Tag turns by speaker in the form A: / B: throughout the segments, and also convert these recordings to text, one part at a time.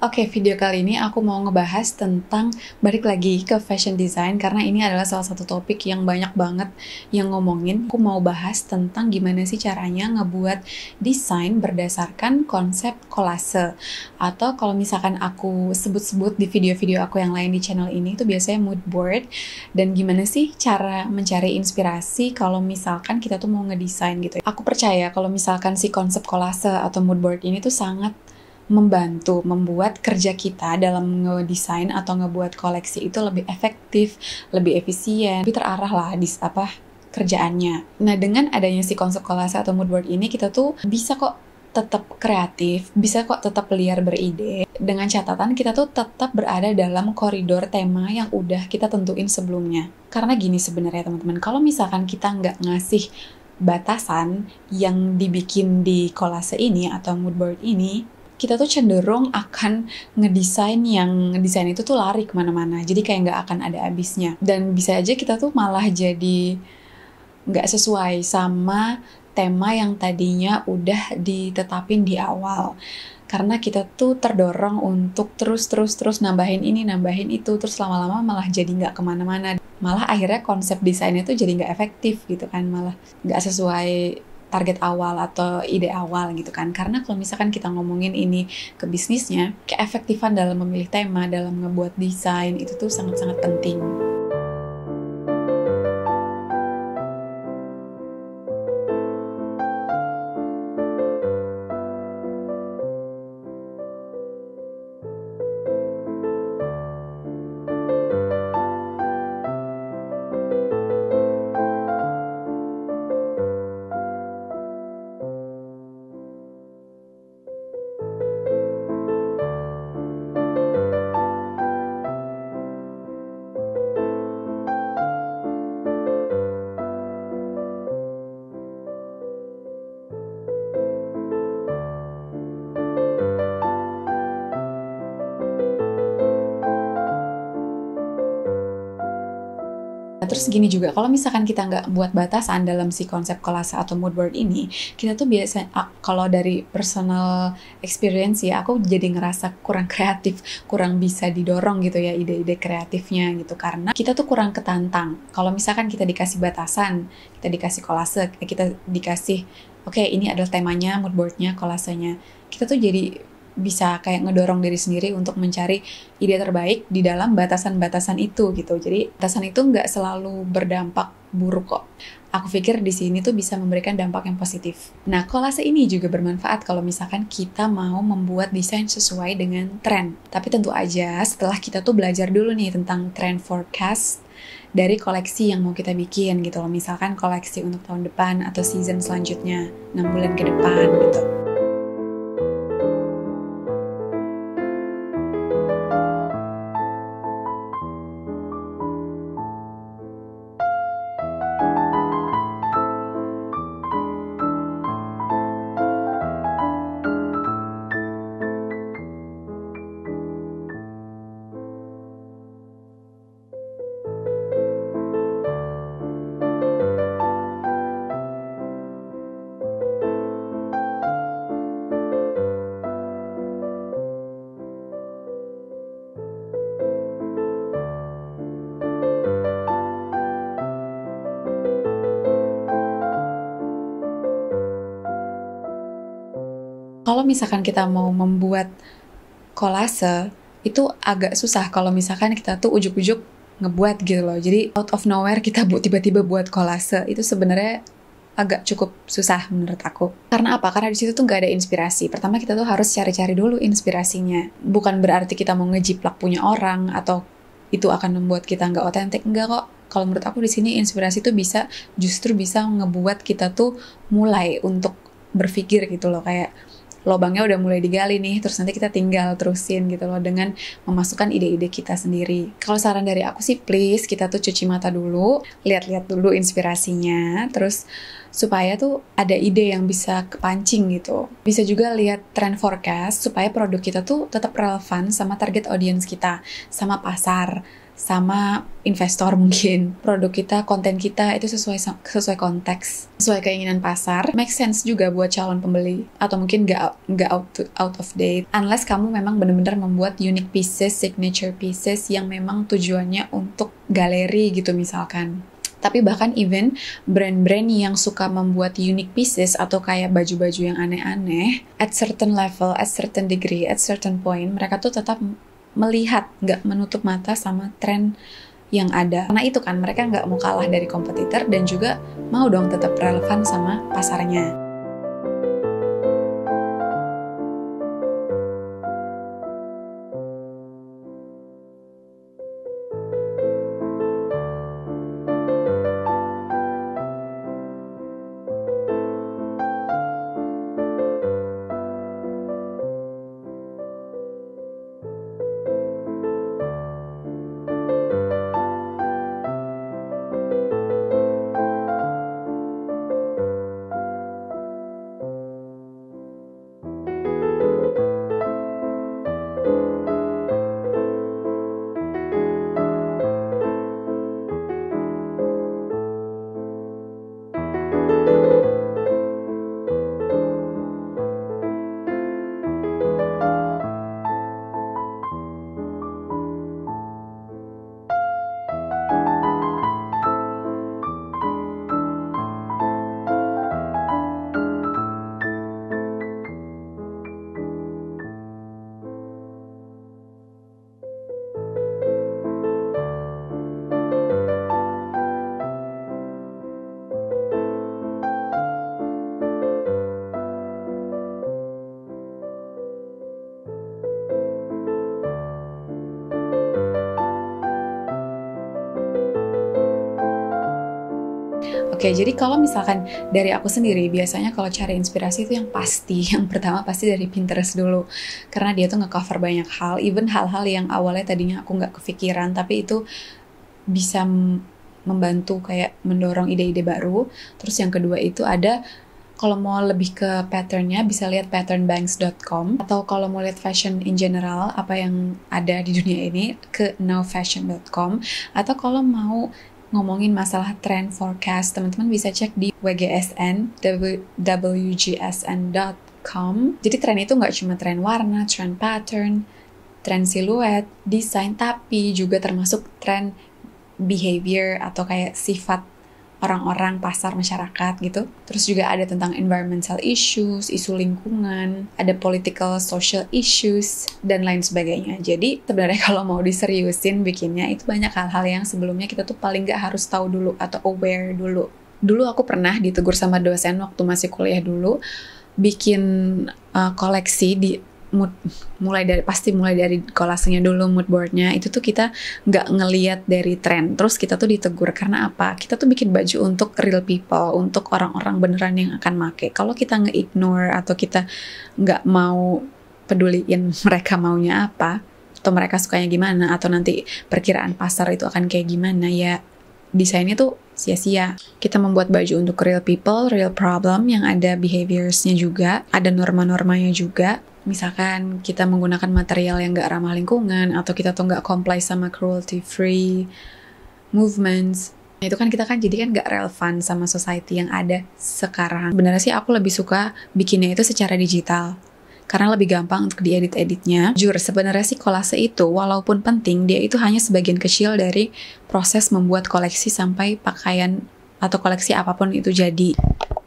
A: Oke, video kali ini aku mau ngebahas tentang balik lagi ke fashion design karena ini adalah salah satu topik yang banyak banget yang ngomongin. Aku mau bahas tentang gimana sih caranya ngebuat desain berdasarkan konsep kolase. Atau kalau misalkan aku sebut-sebut di video-video aku yang lain di channel ini itu biasanya mood board. Dan gimana sih cara mencari inspirasi kalau misalkan kita tuh mau ngedesain gitu. Aku percaya kalau misalkan si konsep kolase atau mood board ini tuh sangat membantu membuat kerja kita dalam ngedesain atau ngebuat koleksi itu lebih efektif, lebih efisien, lebih terarah lah di kerjaannya. Nah, dengan adanya si konsep kolase atau mood board ini kita tuh bisa kok tetap kreatif, bisa kok tetap liar beride. Dengan catatan kita tuh tetap berada dalam koridor tema yang udah kita tentuin sebelumnya. Karena gini sebenarnya teman-teman, kalau misalkan kita nggak ngasih batasan yang dibikin di kolase ini atau mood board ini, kita tuh cenderung akan ngedesain yang desain itu tuh lari kemana-mana. Jadi kayak nggak akan ada habisnya. Dan bisa aja kita tuh malah jadi nggak sesuai sama tema yang tadinya udah ditetapin di awal. Karena kita tuh terdorong untuk terus nambahin ini, nambahin itu. Terus lama-lama malah jadi nggak kemana-mana. Malah akhirnya konsep desainnya tuh jadi nggak efektif gitu kan. Malah nggak sesuai target awal atau ide awal gitu kan. Karena kalau misalkan kita ngomongin ini ke bisnisnya, keefektifan dalam memilih tema, dalam ngebuat desain itu tuh sangat-sangat penting. Terus gini juga, kalau misalkan kita nggak buat batasan dalam si konsep kolase atau mood board ini, kita tuh biasa, kalau dari personal experience ya, aku jadi ngerasa kurang kreatif, kurang bisa didorong gitu ya ide-ide kreatifnya gitu, karena kita tuh kurang ketantang. Kalau misalkan kita dikasih batasan, kita dikasih kolase, kita dikasih, oke, ini adalah temanya, mood boardnya, kolasenya, kita tuh jadi bisa kayak ngedorong diri sendiri untuk mencari ide terbaik di dalam batasan-batasan itu gitu. Jadi batasan itu nggak selalu berdampak buruk kok. Aku pikir di sini tuh bisa memberikan dampak yang positif. Nah, kolase ini juga bermanfaat kalau misalkan kita mau membuat desain sesuai dengan tren. Tapi tentu aja setelah kita tuh belajar dulu nih tentang trend forecast dari koleksi yang mau kita bikin gitu loh. Misalkan koleksi untuk tahun depan atau season selanjutnya, 6 bulan ke depan gitu. Kalau misalkan kita mau membuat kolase, itu agak susah kalau misalkan kita tuh ujuk-ujuk ngebuat gitu loh. Jadi out of nowhere kita tiba-tiba buat kolase, itu sebenarnya agak cukup susah menurut aku. Karena apa? Karena di situ tuh nggak ada inspirasi. Pertama kita tuh harus cari-cari dulu inspirasinya. Bukan berarti kita mau ngejiplak punya orang atau itu akan membuat kita nggak otentik. Enggak kok. Kalau menurut aku di sini inspirasi tuh justru bisa ngebuat kita tuh mulai untuk berpikir gitu loh, kayak lobangnya udah mulai digali nih, terus nanti kita tinggal terusin gitu loh dengan memasukkan ide-ide kita sendiri. Kalau saran dari aku sih please kita tuh cuci mata dulu, lihat-lihat dulu inspirasinya, terus supaya tuh ada ide yang bisa kepancing gitu. Bisa juga lihat trend forecast supaya produk kita tuh tetap relevan sama target audience kita, sama pasar, sama investor mungkin. Produk kita, konten kita itu sesuai konteks, sesuai keinginan pasar. Make sense juga buat calon pembeli. Atau mungkin nggak out of date. Unless kamu memang benar-benar membuat unique pieces, signature pieces yang memang tujuannya untuk galeri gitu misalkan. Tapi bahkan even brand-brand yang suka membuat unique pieces atau kayak baju-baju yang aneh-aneh, at certain level, at certain degree, at certain point, mereka tuh tetap melihat, nggak menutup mata sama tren yang ada. Karena itu kan mereka nggak mau kalah dari kompetitor dan juga mau dong tetap relevan sama pasarnya. Oke, jadi kalau misalkan dari aku sendiri, biasanya kalau cari inspirasi itu yang pertama pasti dari Pinterest dulu. Karena dia tuh nge-cover banyak hal, even hal-hal yang awalnya tadinya aku nggak kepikiran, tapi itu bisa membantu kayak mendorong ide-ide baru. Terus yang kedua itu ada, kalau mau lebih ke patternnya, bisa lihat patternbanks.com. Atau kalau mau lihat fashion in general, apa yang ada di dunia ini, ke nowfashion.com. Atau kalau mau ngomongin masalah trend forecast, teman-teman bisa cek di WGSN, wgsn.com. Jadi tren itu nggak cuma tren warna, tren pattern, tren siluet, desain, tapi juga termasuk tren behavior atau kayak sifat orang-orang, pasar, masyarakat gitu. Terus juga ada tentang environmental issues, isu lingkungan, ada political, social issues, dan lain sebagainya. Jadi sebenarnya kalau mau diseriusin bikinnya, itu banyak hal-hal yang sebelumnya kita tuh paling nggak harus tahu dulu atau aware dulu. Dulu aku pernah ditegur sama dosen waktu masih kuliah dulu, bikin koleksi di mulai dari kolasenya dulu, mood boardnya itu tuh kita nggak ngeliat dari tren. Terus kita tuh ditegur karena apa? Kita tuh bikin baju untuk real people, untuk orang-orang beneran yang akan make. Kalau kita nge-ignore atau kita nggak mau peduliin mereka maunya apa, atau mereka sukanya gimana, atau nanti perkiraan pasar itu akan kayak gimana, ya desainnya tuh sia-sia. Kita membuat baju untuk real people, real problem, yang ada behaviorsnya juga, ada norma-normanya juga. Misalkan kita menggunakan material yang gak ramah lingkungan, atau kita tuh gak comply sama cruelty-free movements, itu kan kita kan jadi kan gak relevan sama society yang ada sekarang. Sebenarnya sih aku lebih suka bikinnya itu secara digital, karena lebih gampang untuk diedit-editnya. Jujur, sebenarnya sih kolase itu walaupun penting, dia itu hanya sebagian kecil dari proses membuat koleksi sampai pakaian atau koleksi apapun itu jadi.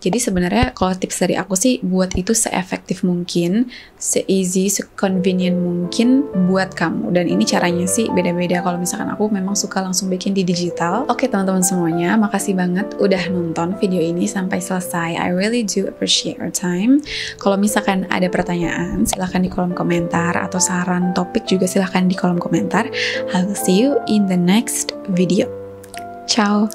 A: Jadi sebenarnya kalau tips dari aku sih, buat itu se-efektif mungkin, se-easy, se-convenient mungkin buat kamu. Dan ini caranya sih beda-beda. Kalau misalkan aku memang suka langsung bikin di digital. Oke teman-teman semuanya, makasih banget udah nonton video ini sampai selesai. I really do appreciate your time. Kalau misalkan ada pertanyaan, silahkan di kolom komentar. Atau saran topik juga silahkan di kolom komentar. I will see you in the next video. Ciao!